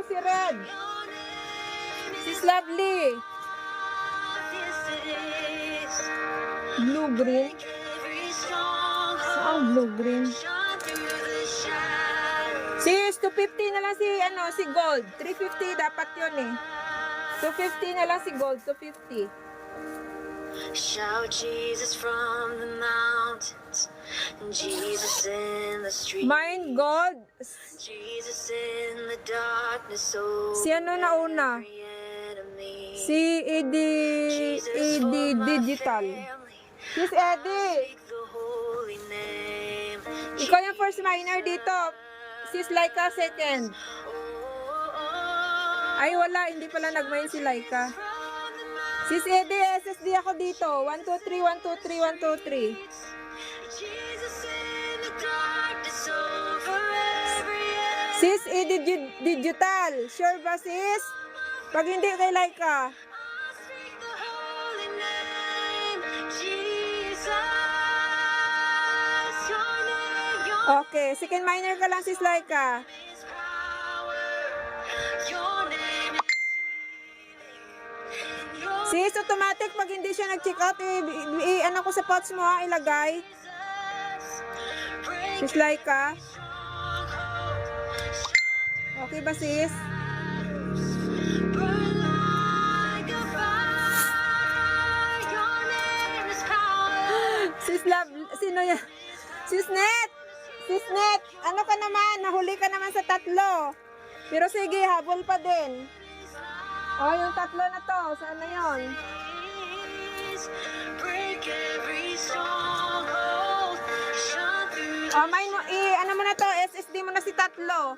ko si Red. Sis Lovely. Blue-green. Saan blue-green? Sis, 250 na lang si Gold. 350 dapat yun eh. 250 na lang si Gold. 250. Shout Jesus from the mountains, Jesus in the street. Mine Gold. Jesus in the darkness over Si ano na una? every enemy. Si Eddie Digital. Sis Eddie. Speak the holy name. Ikaw yung first miner dito. Sis Laika second. Ay wala, hindi pala nag-mine si Laika. Sis Eddie, SSD ako dito. 1, 2, 3, 1, 2, 3, 1, 2, 3. Jesus in the darkness over every enemy. Sis Eddie Digital. Sure ba sis? Pag hindi kay Laika. Speak the holy name. Jesus, your name, your Okay, second miner ka lang sis Laika. is power. Your name is healing. Your Sis, automatic pag hindi siya nag-check out, ano ko sa pots mo ha, ilagay. Jesus, break Sis Laika. stronghold. Okay ba sis? Burn like a fire. Your name is power. Sis Love, sino yan? Sis Net! Sis Net, ano ka naman? Nahuli ka naman sa tatlo. Pero sige, habol pa din. Oh, yung tatlo na to. Saan na yun? Break every stronghold. Shine through Oh, ano mo na to? SSD mo na si tatlo.